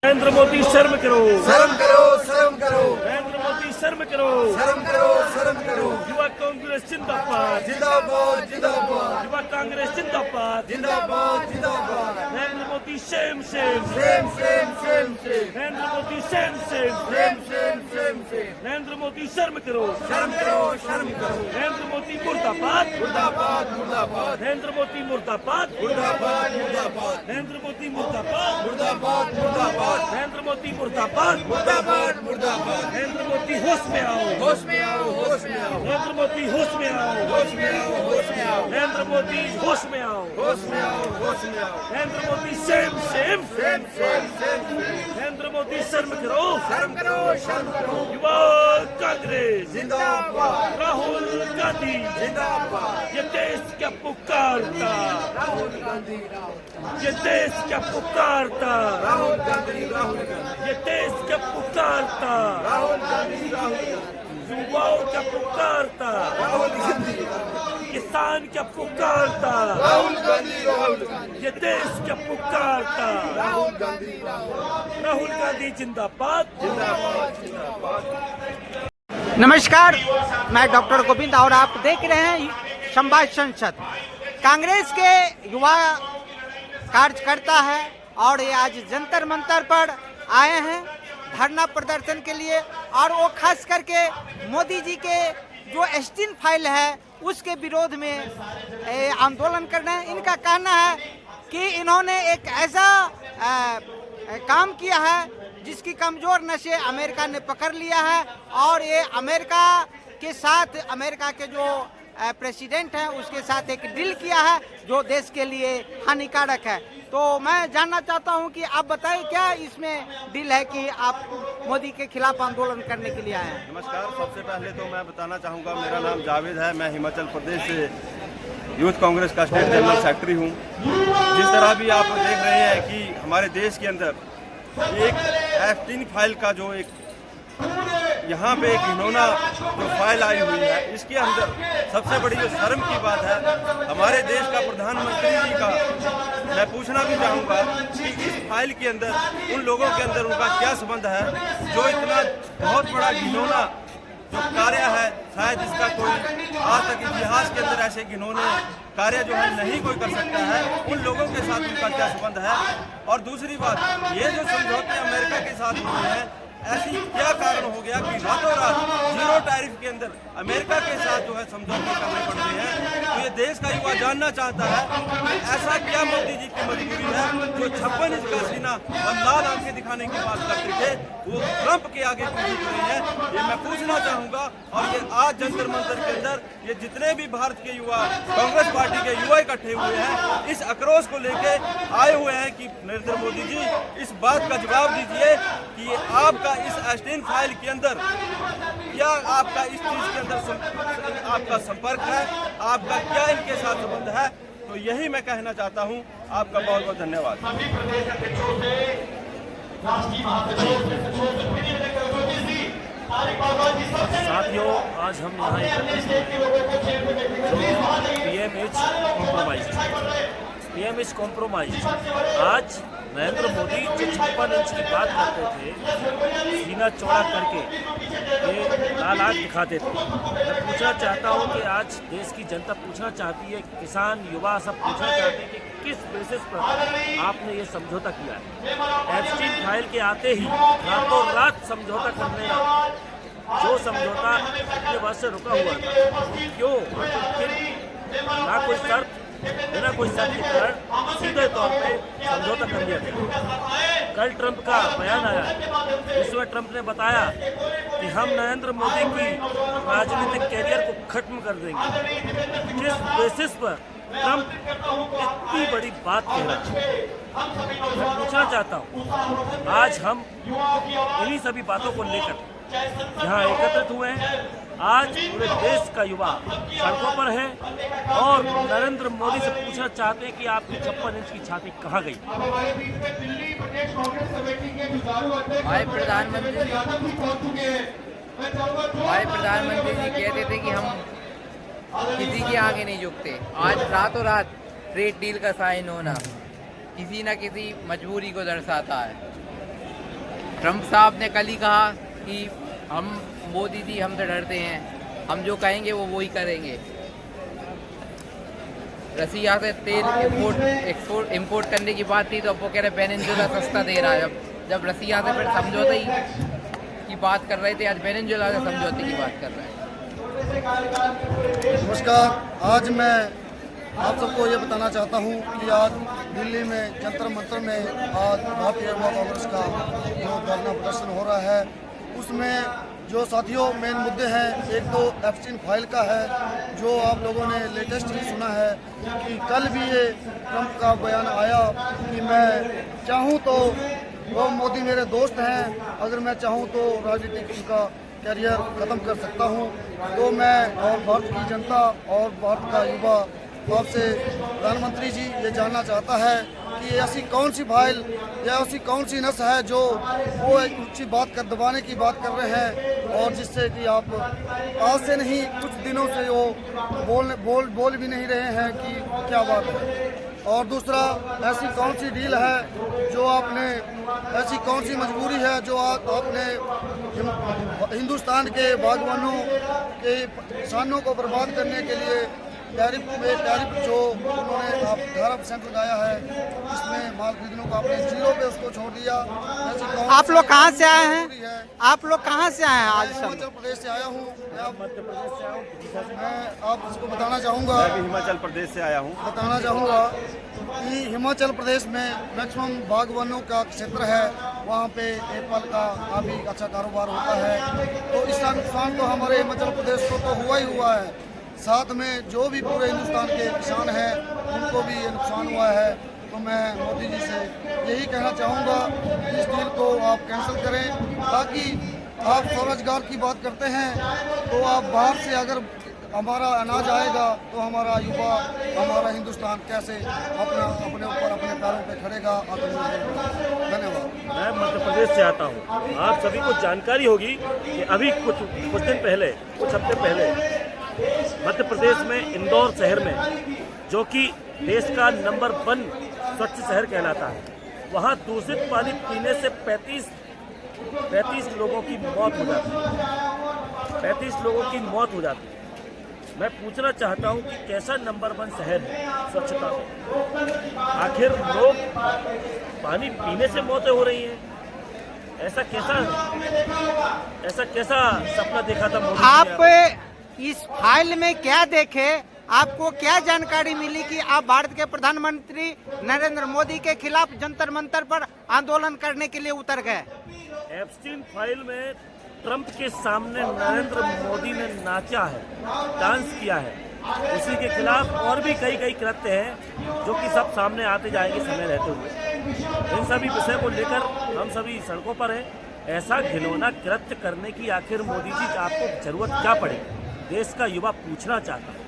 नरेंद्र मोदी शर्म करो, शर्म करो, शर्म करो, नरेंद्र मोदी शर्म करो, शर्म करो, शर्म करो। युवा कांग्रेस जिंदाबाद, जिंदाबाद, जिंदाबाद, युवा कांग्रेस जिंदाबाद, जिंदाबाद, जिंदाबाद। Narendra Modi Shem Shem, same same same same Narendra Modi Shem Shem, same same same same. Narendra Modi शर्म करो, शर्म करो, शर्म करो। नरेंद्र मोदी मुर्दाबाद, मुर्दाबाद, मुर्दाबाद, नरेंद्र मोदी मुर्दाबाद, मुर्दाबाद, मुर्दाबाद, नरेंद्र मोदी मुर्दाबाद, मुर्दाबाद, मुर्दाबाद, नरेंद्र मोदी मुर्दाबाद, मुर्दाबाद, मुर्दाबाद। नरेंद्र मोदी होश में आओ, होश में आओ, होश में आओ, नरेंद्र मोदी होश में आओ, होश में आओ, होश में आओ, नरेंद्र मोदी होश में आओ, होश में आओ, होश में आओ। Narendra Modi Shem Shem, same same same same. Narendra Modi शर्म करो, शर्म करो, शर्म करो। युवा कांग्रेस जिंदाबाद, राहुल गांधी जिंदाबाद। ये देश क्या पुकारता, राहुल गांधी, ये देश क्या पुकारता, राहुल गांधी, राहुल गांधी, ये देश क्या पुकारता, राहुल गांधी, राहुल गांधी, युवाओं क्या पुकारता, राहुल गांधी, किसान क्या पुकारता, राहुल गांधी, राहुल गांधी, ये देश क्या पुकारता, राहुल गांधी, राहुल गांधी जिंदाबाद, जिंदाबाद, जिंदाबाद। नमस्कार, मैं डॉक्टर गोविंद और आप देख रहे हैं संवाद संसद। कांग्रेस के युवा कार्यकर्ता है और ये आज जंतर मंतर पर आए हैं धरना प्रदर्शन के लिए, और वो खास करके मोदी जी के जो एस्टीन फाइल है उसके विरोध में आंदोलन कर रहे हैं। इनका कहना है कि इन्होंने एक ऐसा काम किया है जिसकी कमज़ोर नशे अमेरिका ने पकड़ लिया है, और ये अमेरिका के साथ अमेरिका के जो प्रेसिडेंट हैं उसके साथ एक डील किया है जो देश के लिए हानिकारक है। तो मैं जानना चाहता हूं कि आप बताएं क्या इसमें डील है कि आप मोदी के खिलाफ आंदोलन करने के लिए आए हैं। नमस्कार, सबसे पहले तो मैं बताना चाहूँगा, मेरा नाम जावेद है। मैं हिमाचल प्रदेश से यूथ कांग्रेस का स्टेट जनरल सेक्रेटरी हूँ। जिस तरह भी आप देख रहे हैं कि हमारे देश के अंदर एक एस्टीन फाइल का जो एक यहाँ पे एक घिनौना जो फाइल आई हुई है, इसके अंदर सबसे बड़ी जो शर्म की बात है, हमारे देश का प्रधानमंत्री जी का मैं पूछना भी चाहूँगा कि इस फाइल के अंदर उन लोगों के अंदर उनका क्या संबंध है जो इतना बहुत बड़ा घिनौना जो कार्य है, शायद इसका कोई आज तक इतिहास के अंदर ऐसे घिनौने कार्य जो है नहीं कोई कर सकता है। उन लोगों के साथ उनका क्या संबंध है। और दूसरी बात, ये जो समझौते अमेरिका के साथ हुए हैं, ऐसी क्या कारण हो गया कि रातों रात जीरो टैरिफ के अंदर अमेरिका के साथ जो है समझौते करने पड़ रहे हैं। तो ये देश का युवा जानना चाहता है कि ऐसा क्या मोदी जी की मजबूरी है जो 56 इंच का सीना और लाल आंखें दिखाने की बात करते थे, वो ट्रंप के आगे क्यों झुक रहे हैं, ये मैं पूछना चाहूँगा। और ये आज जंतर मंतर के अंदर ये जितने भी भारत के युवा कांग्रेस पार्टी के युवा इकट्ठे हुए हैं, इस आक्रोश को लेके आए हुए हैं कि नरेंद्र मोदी जी इस बात का जवाब दीजिए कि आपका इस एस्टीन फाइल के अंदर क्या आपका इस चीज के अंदर आपका संपर्क है, आपका क्या इनके साथ संबंध है। तो यही मैं कहना चाहता हूं। आपका बहुत बहुत धन्यवाद। साथियों, आज हम यहाँ एकत्रित पीएमएच कॉम्प्रोमाइज। आज नरेंद्र मोदी जो 56 इंच की बात करते थे, सीना चौड़ा करके ये लाल आंख दिखाते थे, मैं पूछना चाहता हूँ कि आज देश की जनता पूछना चाहती है, किसान युवा सब पूछना चाहते हैं कि किस बेसिस पर आपने ये समझौता किया है। एप्स्टीन फाइल के आते ही रातों रात समझौता करने, जो समझौता इतने वर्ष से रुका हुआ था, क्यों ना कोई शर्त, बिना कोई शर्त के कारण सीधे तौर पे समझौता कर लिया गया। कल ट्रंप का बयान आया जिसमें ट्रंप ने बताया कि हम नरेंद्र मोदी की राजनीतिक कैरियर को खत्म कर देंगे। किस बेसिस पर ट्रंप इतनी बड़ी बात कह रहा है, मैं पूछना चाहता हूँ। आज हम इन्हीं सभी बातों को लेकर यहाँ एकत्रित हुए हैं। आज पूरे देश का युवा सड़कों पर है और नरेंद्र मोदी से पूछना चाहते हैं कि आपकी 56 इंच की छाती कहाँ गई। हमारे प्रधानमंत्री जी कहते थे कि हम किसी के आगे नहीं झुकते। आज रातों रात ट्रेड डील का साइन होना किसी न किसी मजबूरी को दर्शाता है। ट्रंप साहब ने कल ही कहा कि हम मोदी जी हमसे डरते हैं, हम जो कहेंगे वो वही करेंगे। रसिया से तेल इंपोर्ट करने की बात थी तो अब वो कह रहे वेनेजुएला सस्ता दे रहा है। जब रसिया से फिर समझौते ही की बात कर रहे थे, आज वेनेजुएला से समझौते की बात कर रहे हैं। नमस्कार, आज मैं आप सबको ये बताना चाहता हूँ कि आज दिल्ली में जंतर मंतर में आज भारतीय युवा कांग्रेस का जो धरना प्रदर्शन हो रहा है, उसमें जो साथियों मेन मुद्दे हैं, एक तो एप्स्टीन फाइल का है, जो आप लोगों ने लेटेस्ट ही सुना है कि कल भी ये ट्रंप का बयान आया कि मैं चाहूँ तो वो मोदी मेरे दोस्त हैं, अगर मैं चाहूँ तो राजनीतिक उनका करियर ख़त्म कर सकता हूँ। तो मैं और भारत की जनता और भारत का युवा आपसे प्रधानमंत्री जी ये जानना चाहता है कि ऐसी कौन सी फाइल या ऐसी कौन सी नस है जो वो एक ऊँची बात कर दबाने की बात कर रहे हैं, और जिससे कि आप आज से नहीं कुछ दिनों से वो बोल भी नहीं रहे हैं कि क्या बात है। और दूसरा, ऐसी कौन सी डील है जो आपने, ऐसी कौन सी मजबूरी है जो आपने हिंदुस्तान के बागवानों के किसानों को बर्बाद करने के लिए टैरिफ जो उन्होंने आप 18% लगाया है, इसमें माल खरीदने को आपने 0 पे उसको छोड़ दिया। ऐसी कौन आप लोग कहाँ से आए मजबूरी हैं? है? आप लोग कहाँ से आए हैं आज मैं सब? हिमाचल प्रदेश से आया हूँ। मध्य प्रदेश से आऊँ, मैं आप इसको बताना चाहूँगा मैं भी हिमाचल प्रदेश से आया हूँ। बताना चाहूँगा कि हिमाचल प्रदेश में मैक्सिमम बागवानों का क्षेत्र है, वहाँ पे एप्पल का काफ़ी अच्छा कारोबार होता है। तो इसका नुकसान तो हमारे हिमाचल प्रदेश को तो हुआ ही हुआ है, साथ में जो भी पूरे हिंदुस्तान के किसान हैं उनको भी ये नुकसान हुआ है। तो मैं मोदी जी से यही कहना चाहूँगा कि इस डील को आप कैंसिल करें, ताकि आप स्वरोजगार की बात करते हैं तो आप बाहर से अगर हमारा अनाज आएगा तो हमारा युवा, हमारा हिंदुस्तान कैसे अपने ऊपर अपने पैरों पे खड़ेगा, आत्मनिर्भर। धन्यवाद। मैं मध्य प्रदेश से आता हूँ। आप सभी को जानकारी होगी कि अभी कुछ दिन पहले, कुछ हफ्ते पहले मध्य प्रदेश में इंदौर शहर में, जो कि देश का नंबर 1 स्वच्छ शहर कहलाता है, वहाँ दूषित पानी पीने से 35 लोगों की मौत हो जाती है। 35 लोगों की मौत हो जाती है। मैं पूछना चाहता हूँ कि कैसा नंबर 1 शहर है स्वच्छता में? आखिर लोग पानी पीने से मौतें हो रही हैं। ऐसा कैसा सपना देखा था मोदी जी आप ने? इस फाइल में क्या देखे? आपको क्या जानकारी मिली कि आप भारत के प्रधानमंत्री नरेंद्र मोदी के खिलाफ जंतर मंतर पर आंदोलन करने के लिए उतर गए? एप्स्टीन फाइल में ट्रंप के सामने नरेंद्र मोदी ने नाचा है, डांस किया है। उसी के खिलाफ और भी कई कृत्य हैं जो कि सब सामने आते जाएंगे समय रहते हुए। इन सभी विषय को लेकर हम सभी सड़कों पर हैं। ऐसा घिनौना कृत्य करने की आखिर मोदी जी आपको जरूरत क्या पड़ेगी? देश का युवा पूछना चाहता है।